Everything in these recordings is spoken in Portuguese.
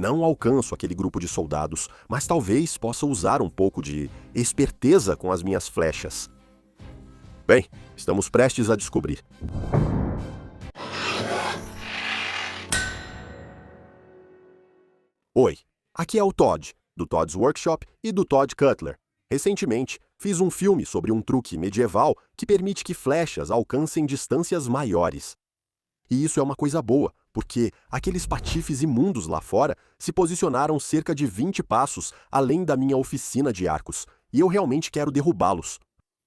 Não alcanço aquele grupo de soldados, mas talvez possa usar um pouco de esperteza com as minhas flechas. Bem, estamos prestes a descobrir. Oi, aqui é o Todd, do Todd's Workshop e do Todd Cutler. Recentemente, fiz um filme sobre um truque medieval que permite que flechas alcancem distâncias maiores. E isso é uma coisa boa, porque aqueles patifes imundos lá fora se posicionaram cerca de 20 passos além da minha oficina de arcos, e eu realmente quero derrubá-los.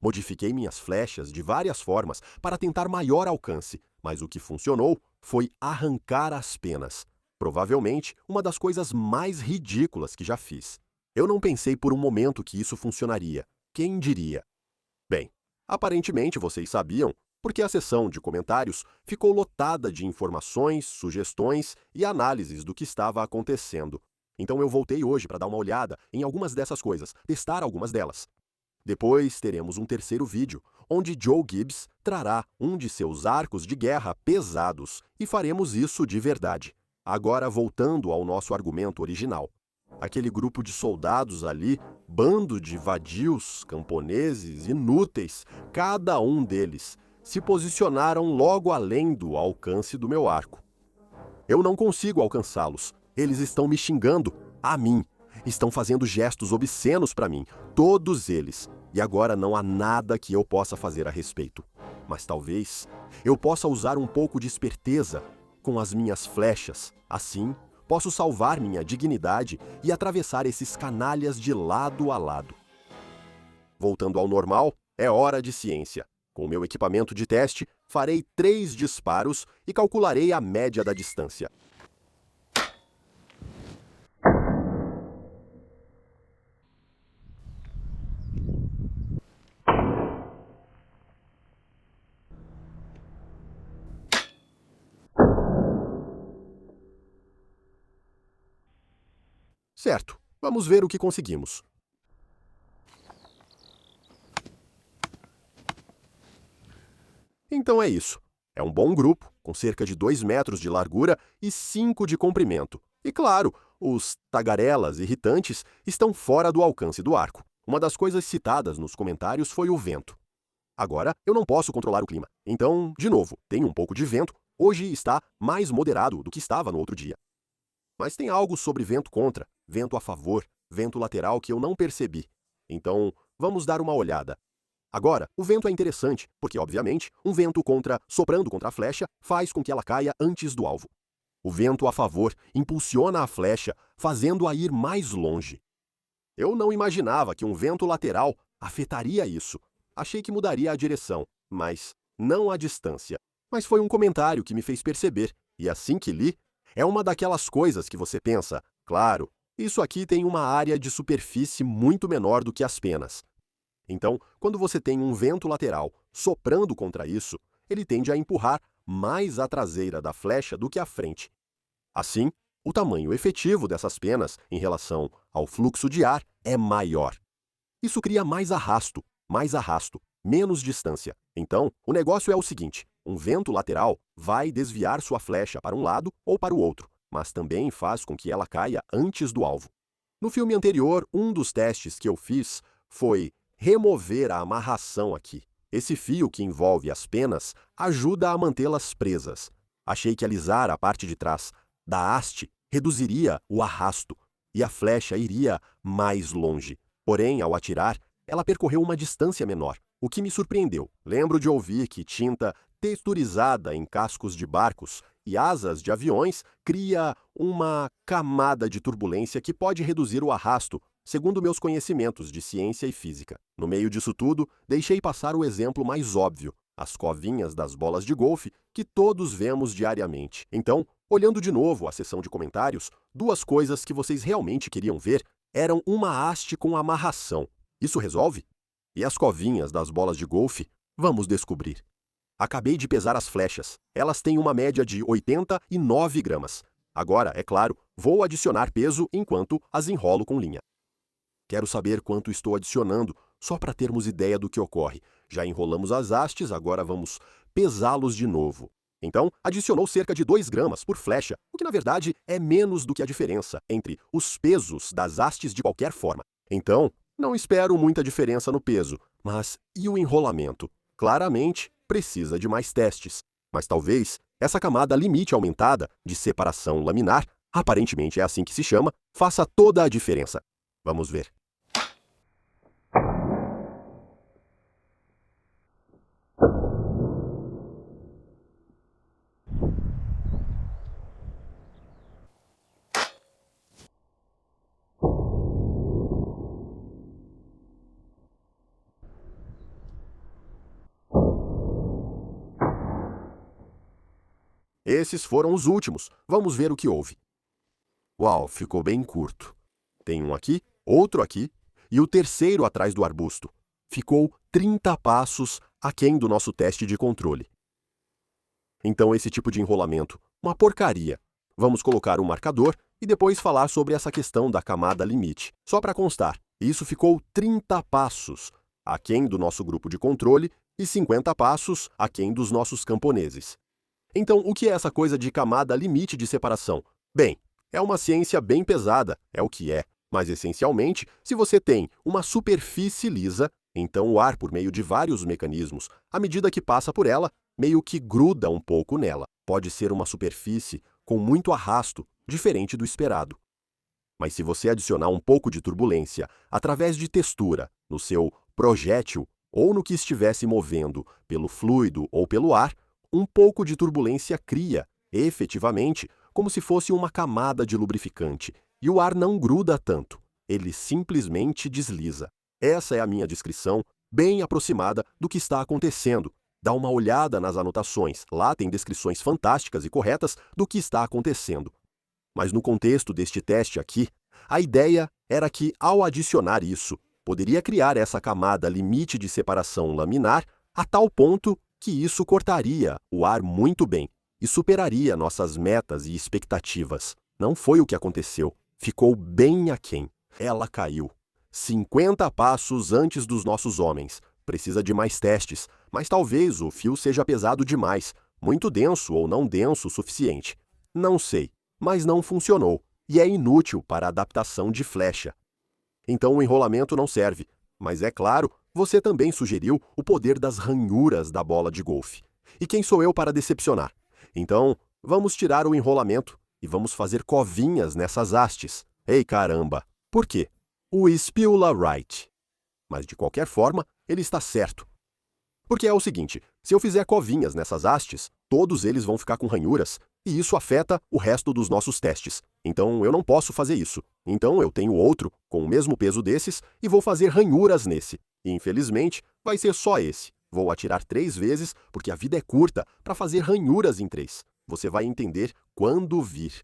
Modifiquei minhas flechas de várias formas para tentar maior alcance, mas o que funcionou foi arrancar as penas. Provavelmente uma das coisas mais ridículas que já fiz. Eu não pensei por um momento que isso funcionaria. Quem diria? Bem, aparentemente vocês sabiam, porque a seção de comentários ficou lotada de informações, sugestões e análises do que estava acontecendo. Então eu voltei hoje para dar uma olhada em algumas dessas coisas, testar algumas delas. Depois teremos um terceiro vídeo, onde Joe Gibbs trará um de seus arcos de guerra pesados e faremos isso de verdade. Agora voltando ao nosso argumento original. Aquele grupo de soldados ali, bando de vadios, camponeses, inúteis, cada um deles, se posicionaram logo além do alcance do meu arco. Eu não consigo alcançá-los. Eles estão me xingando, a mim. Estão fazendo gestos obscenos para mim, todos eles. E agora não há nada que eu possa fazer a respeito. Mas talvez eu possa usar um pouco de esperteza com as minhas flechas. Assim, posso salvar minha dignidade e atravessar esses canalhas de lado a lado. Voltando ao normal, é hora de ciência. Com meu equipamento de teste, farei 3 disparos e calcularei a média da distância. Certo, vamos ver o que conseguimos. Então é isso. É um bom grupo, com cerca de 2 metros de largura e 5 de comprimento. E claro, os tagarelas irritantes estão fora do alcance do arco. Uma das coisas citadas nos comentários foi o vento. Agora, eu não posso controlar o clima. Então, de novo, tem um pouco de vento. Hoje está mais moderado do que estava no outro dia. Mas tem algo sobre vento contra, vento a favor, vento lateral que eu não percebi. Então, vamos dar uma olhada. Agora, o vento é interessante, porque, obviamente, um vento soprando contra a flecha faz com que ela caia antes do alvo. O vento a favor impulsiona a flecha, fazendo-a ir mais longe. Eu não imaginava que um vento lateral afetaria isso. Achei que mudaria a direção, mas não a distância. Mas foi um comentário que me fez perceber, e assim que li, é uma daquelas coisas que você pensa, claro, isso aqui tem uma área de superfície muito menor do que as penas. Então, quando você tem um vento lateral soprando contra isso, ele tende a empurrar mais a traseira da flecha do que a frente. Assim, o tamanho efetivo dessas penas em relação ao fluxo de ar é maior. Isso cria mais arrasto, menos distância. Então, o negócio é o seguinte: um vento lateral vai desviar sua flecha para um lado ou para o outro, mas também faz com que ela caia antes do alvo. No filme anterior, um dos testes que eu fiz foi remover a amarração aqui. Esse fio que envolve as penas ajuda a mantê-las presas. Achei que alisar a parte de trás da haste reduziria o arrasto e a flecha iria mais longe. Porém, ao atirar, ela percorreu uma distância menor, o que me surpreendeu. Lembro de ouvir que tinta texturizada em cascos de barcos e asas de aviões cria uma camada de turbulência que pode reduzir o arrasto, segundo meus conhecimentos de ciência e física. No meio disso tudo, deixei passar o exemplo mais óbvio, as covinhas das bolas de golfe que todos vemos diariamente. Então, olhando de novo a seção de comentários, 2 coisas que vocês realmente queriam ver eram uma haste com amarração. Isso resolve? E as covinhas das bolas de golfe? Vamos descobrir. Acabei de pesar as flechas. Elas têm uma média de 89 gramas. Agora, é claro, vou adicionar peso enquanto as enrolo com linha. Quero saber quanto estou adicionando, só para termos ideia do que ocorre. Já enrolamos as hastes, agora vamos pesá-los de novo. Então, adicionou cerca de 2 gramas por flecha, o que na verdade é menos do que a diferença entre os pesos das hastes de qualquer forma. Então, não espero muita diferença no peso, mas e o enrolamento? Claramente, precisa de mais testes. Mas talvez essa camada limite aumentada de separação laminar, aparentemente é assim que se chama, faça toda a diferença. Vamos ver. Esses foram os últimos. Vamos ver o que houve. Uau, ficou bem curto. Tem um aqui, outro aqui e o terceiro atrás do arbusto. Ficou 30 passos aquém do nosso teste de controle. Então esse tipo de enrolamento, uma porcaria. Vamos colocar um marcador e depois falar sobre essa questão da camada limite. Só para constar, isso ficou 30 passos aquém do nosso grupo de controle e 50 passos aquém dos nossos camponeses. Então, o que é essa coisa de camada limite de separação? Bem, é uma ciência bem pesada, é o que é. Mas, essencialmente, se você tem uma superfície lisa, então o ar, por meio de vários mecanismos, à medida que passa por ela, meio que gruda um pouco nela. Pode ser uma superfície com muito arrasto, diferente do esperado. Mas se você adicionar um pouco de turbulência através de textura no seu projétil ou no que estivesse movendo pelo fluido ou pelo ar, um pouco de turbulência cria, efetivamente, como se fosse uma camada de lubrificante, e o ar não gruda tanto, ele simplesmente desliza. Essa é a minha descrição, bem aproximada do que está acontecendo. Dá uma olhada nas anotações, lá tem descrições fantásticas e corretas do que está acontecendo. Mas no contexto deste teste aqui, a ideia era que, ao adicionar isso, poderia criar essa camada limite de separação laminar a tal ponto que isso cortaria o ar muito bem e superaria nossas metas e expectativas. Não foi o que aconteceu. Ficou bem aquém. Ela caiu. 50 passos antes dos nossos homens. Precisa de mais testes, mas talvez o fio seja pesado demais, muito denso ou não denso o suficiente. Não sei, mas não funcionou e é inútil para a adaptação de flecha. Então o enrolamento não serve, mas é claro, você também sugeriu o poder das ranhuras da bola de golfe. E quem sou eu para decepcionar? Então, vamos tirar o enrolamento e vamos fazer covinhas nessas hastes. Ei, caramba! Por quê? O Spilla Wright. Mas de qualquer forma, ele está certo. Porque é o seguinte, se eu fizer covinhas nessas hastes, todos eles vão ficar com ranhuras, e isso afeta o resto dos nossos testes. Então eu não posso fazer isso. Então eu tenho outro, com o mesmo peso desses, e vou fazer ranhuras nesse. E infelizmente, vai ser só esse. Vou atirar 3 vezes, porque a vida é curta, para fazer ranhuras em 3. Você vai entender quando vir.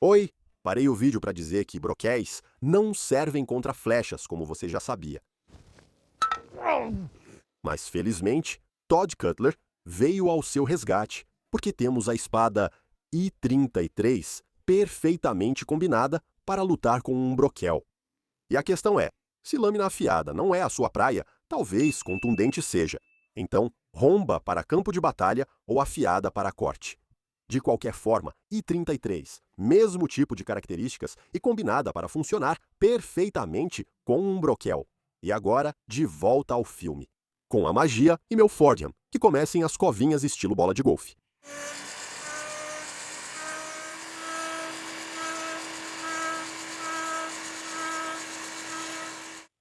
Oi! Parei o vídeo para dizer que broquéis não servem contra flechas, como você já sabia. Mas, felizmente, Todd Cutler veio ao seu resgate, porque temos a espada I-33 perfeitamente combinada para lutar com um broquel. E a questão é, se lâmina afiada não é a sua praia, talvez contundente seja. Então, romba para campo de batalha ou afiada para corte. De qualquer forma, I-33, mesmo tipo de características e combinada para funcionar perfeitamente com um broquel. E agora, de volta ao filme. Com a magia e meu Fordium, que comecem as covinhas estilo bola de golfe.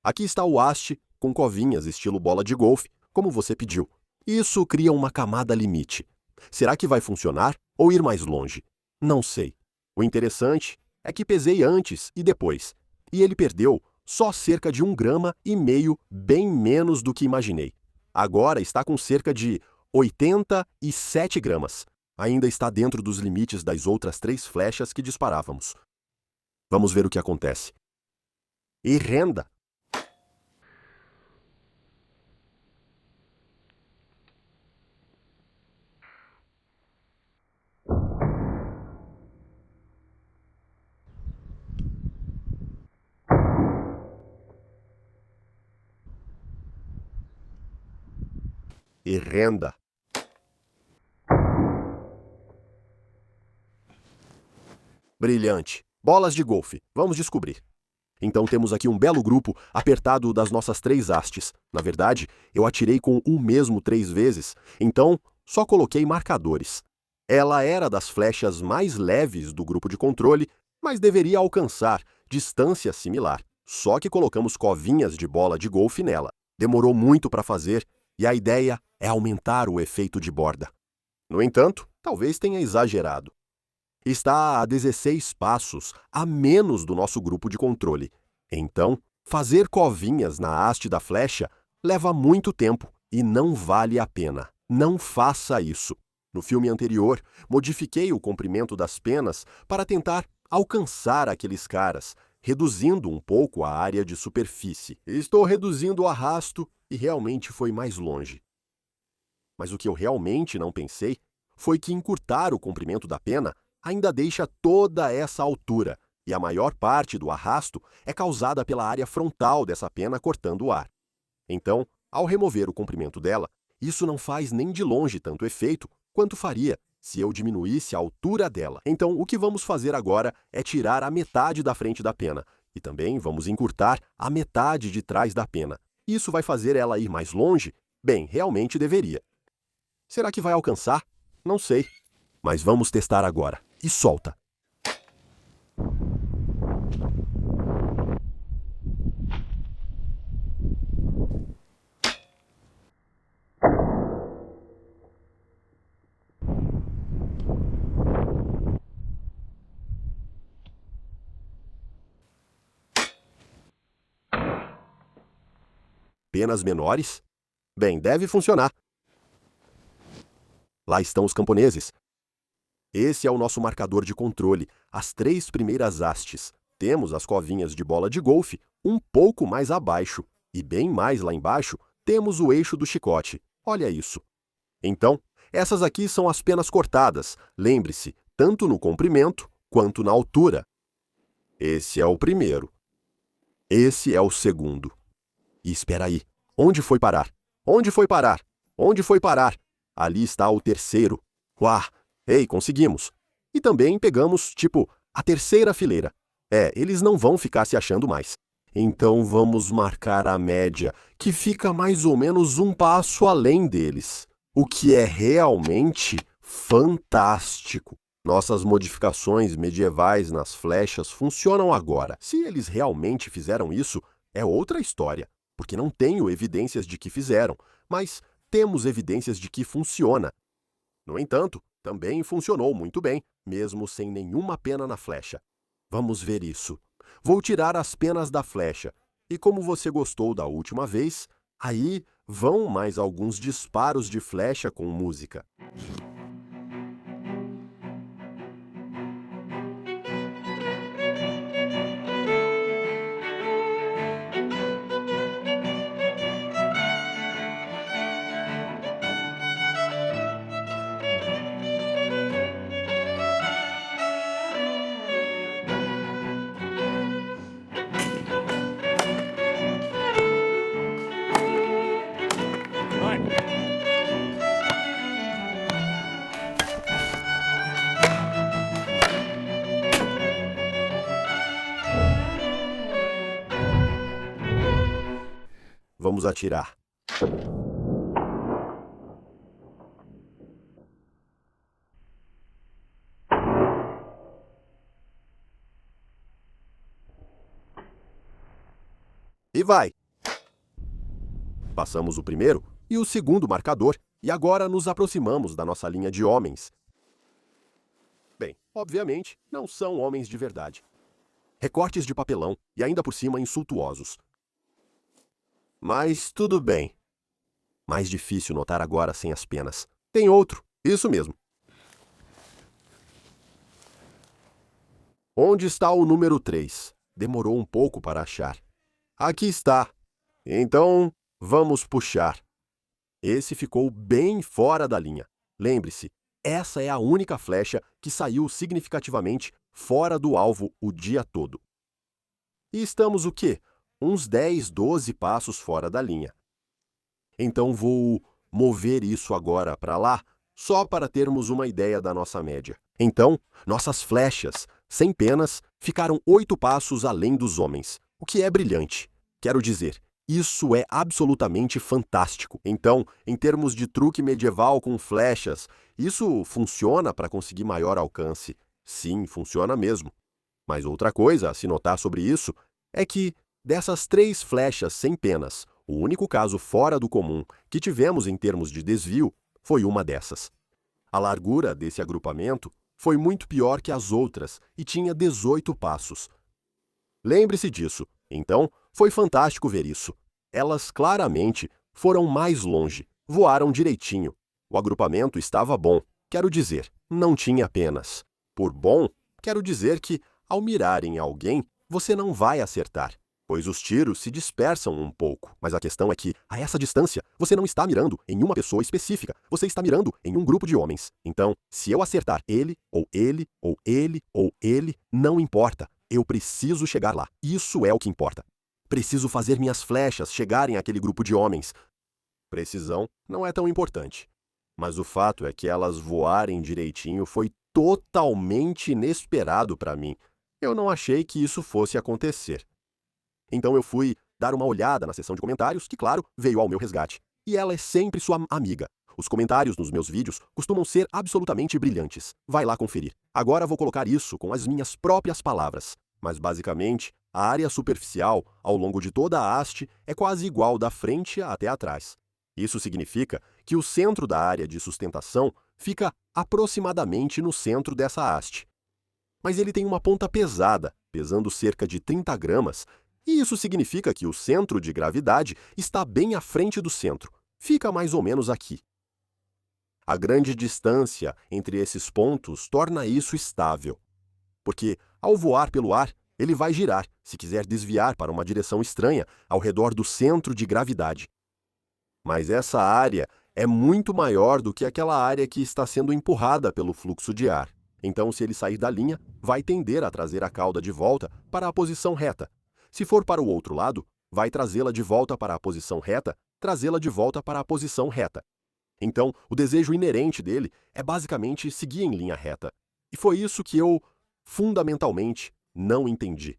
Aqui está o haste com covinhas estilo bola de golfe, como você pediu. Isso cria uma camada limite. Será que vai funcionar ou ir mais longe? Não sei. O interessante é que pesei antes e depois, e ele perdeu só cerca de 1,5 grama, bem menos do que imaginei. Agora está com cerca de 87 gramas. Ainda está dentro dos limites das outras 3 flechas que disparávamos. Vamos ver o que acontece. E renda! E renda! Brilhante! Bolas de golfe. Vamos descobrir. Então temos aqui um belo grupo apertado das nossas 3 hastes. Na verdade, eu atirei com o mesmo 3 vezes, então só coloquei marcadores. Ela era das flechas mais leves do grupo de controle, mas deveria alcançar distância similar. Só que colocamos covinhas de bola de golfe nela. Demorou muito para fazer e a ideia é aumentar o efeito de borda. No entanto, talvez tenha exagerado. Está a 16 passos a menos do nosso grupo de controle. Então, fazer covinhas na haste da flecha leva muito tempo e não vale a pena. Não faça isso. No filme anterior, modifiquei o comprimento das penas para tentar alcançar aqueles caras, reduzindo um pouco a área de superfície. Estou reduzindo o arrasto e realmente foi mais longe. Mas o que eu realmente não pensei foi que encurtar o comprimento da pena ainda deixa toda essa altura, e a maior parte do arrasto é causada pela área frontal dessa pena cortando o ar. Então, ao remover o comprimento dela, isso não faz nem de longe tanto efeito quanto faria se eu diminuísse a altura dela. Então, o que vamos fazer agora é tirar a metade da frente da pena, e também vamos encurtar a metade de trás da pena. Isso vai fazer ela ir mais longe? Bem, realmente deveria. Será que vai alcançar? Não sei. Mas vamos testar agora. E solta! Penas menores? Bem, deve funcionar. Lá estão os camponeses. Esse é o nosso marcador de controle, as 3 primeiras hastes. Temos as covinhas de bola de golfe um pouco mais abaixo, e bem mais lá embaixo temos o eixo do chicote. Olha isso. Então, essas aqui são as penas cortadas, lembre-se, tanto no comprimento quanto na altura. Esse é o primeiro. Esse é o segundo. E espera aí, onde foi parar? Onde foi parar? Onde foi parar? Ali está o terceiro. Uau! Ei, conseguimos! E também pegamos, tipo, a terceira fileira. Eles não vão ficar se achando mais. Então vamos marcar a média, que fica mais ou menos um passo além deles. O que é realmente fantástico. Nossas modificações medievais nas flechas funcionam agora. Se eles realmente fizeram isso, é outra história, porque não tenho evidências de que fizeram, mas temos evidências de que funciona. No entanto, também funcionou muito bem, mesmo sem nenhuma pena na flecha. Vamos ver isso. Vou tirar as penas da flecha. E como você gostou da última vez, aí vão mais alguns disparos de flecha com música. Vamos atirar. E vai! Passamos o primeiro e o segundo marcador, e agora nos aproximamos da nossa linha de homens. Bem, obviamente, não são homens de verdade. Recortes de papelão e ainda por cima insultuosos. Mas tudo bem. Mais difícil notar agora sem as penas. Tem outro, isso mesmo. Onde está o número 3? Demorou um pouco para achar. Aqui está. Então, vamos puxar. Esse ficou bem fora da linha. Lembre-se, essa é a única flecha que saiu significativamente fora do alvo o dia todo. E estamos o quê? Uns 10, 12 passos fora da linha. Então vou mover isso agora para lá, só para termos uma ideia da nossa média. Então, nossas flechas sem penas, ficaram 8 passos além dos homens, o que é brilhante. Quero dizer, isso é absolutamente fantástico. Então, em termos de truque medieval com flechas, isso funciona para conseguir maior alcance. Sim, funciona mesmo. Mas outra coisa a se notar sobre isso é que, dessas 3 flechas sem penas, o único caso fora do comum que tivemos em termos de desvio foi uma dessas. A largura desse agrupamento foi muito pior que as outras e tinha 18 passos. Lembre-se disso. Então, foi fantástico ver isso. Elas claramente foram mais longe, voaram direitinho. O agrupamento estava bom, quero dizer, não tinha penas. Por bom, quero dizer que, ao mirar em alguém, você não vai acertar, pois os tiros se dispersam um pouco. Mas a questão é que, a essa distância, você não está mirando em uma pessoa específica, você está mirando em um grupo de homens. Então, se eu acertar ele, ou ele, ou ele, ou ele, não importa. Eu preciso chegar lá. Isso é o que importa. Preciso fazer minhas flechas chegarem àquele grupo de homens. Precisão não é tão importante. Mas o fato é que elas voarem direitinho foi totalmente inesperado para mim. Eu não achei que isso fosse acontecer. Então eu fui dar uma olhada na seção de comentários, que, claro, veio ao meu resgate. E ela é sempre sua amiga. Os comentários nos meus vídeos costumam ser absolutamente brilhantes. Vai lá conferir. Agora vou colocar isso com as minhas próprias palavras. Mas, basicamente, a área superficial, ao longo de toda a haste, é quase igual da frente até atrás. Isso significa que o centro da área de sustentação fica aproximadamente no centro dessa haste. Mas ele tem uma ponta pesada, pesando cerca de 30 gramas, e isso significa que o centro de gravidade está bem à frente do centro. Fica mais ou menos aqui. A grande distância entre esses pontos torna isso estável. Porque, ao voar pelo ar, ele vai girar, se quiser desviar para uma direção estranha, ao redor do centro de gravidade. Mas essa área é muito maior do que aquela área que está sendo empurrada pelo fluxo de ar. Então, se ele sair da linha, vai tender a trazer a cauda de volta para a posição reta. Se for para o outro lado, vai trazê-la de volta para a posição reta, trazê-la de volta para a posição reta. Então, o desejo inerente dele é basicamente seguir em linha reta. E foi isso que eu, fundamentalmente, não entendi.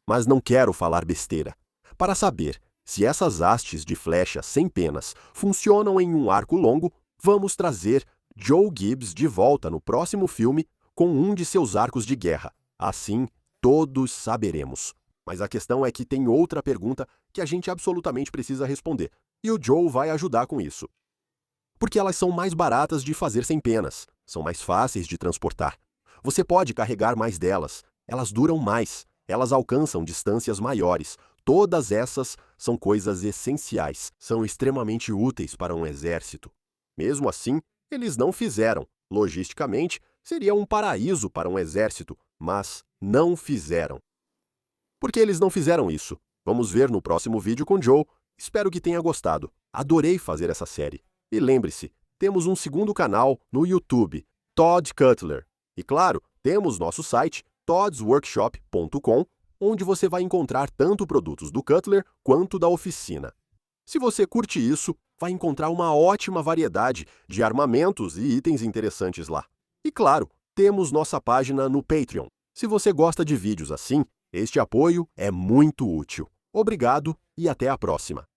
Mas não quero falar besteira. Para saber se essas hastes de flecha sem penas funcionam em um arco longo, vamos trazer Joe Gibbs de volta no próximo filme com um de seus arcos de guerra. Assim, todos saberemos. Mas a questão é que tem outra pergunta que a gente absolutamente precisa responder. E o Joe vai ajudar com isso. Porque elas são mais baratas de fazer sem penas, são mais fáceis de transportar. Você pode carregar mais delas, elas duram mais, elas alcançam distâncias maiores. Todas essas são coisas essenciais, são extremamente úteis para um exército. Mesmo assim, eles não fizeram. Logisticamente, seria um paraíso para um exército, mas não fizeram. Por que eles não fizeram isso? Vamos ver no próximo vídeo com Joe. Espero que tenha gostado. Adorei fazer essa série. E lembre-se, temos um segundo canal no YouTube, Todd Cutler. E claro, temos nosso site, toddsworkshop.com, onde você vai encontrar tanto produtos do Cutler quanto da oficina. Se você curte isso, vai encontrar uma ótima variedade de armamentos e itens interessantes lá. E claro, temos nossa página no Patreon. Se você gosta de vídeos assim, este apoio é muito útil. Obrigado e até a próxima!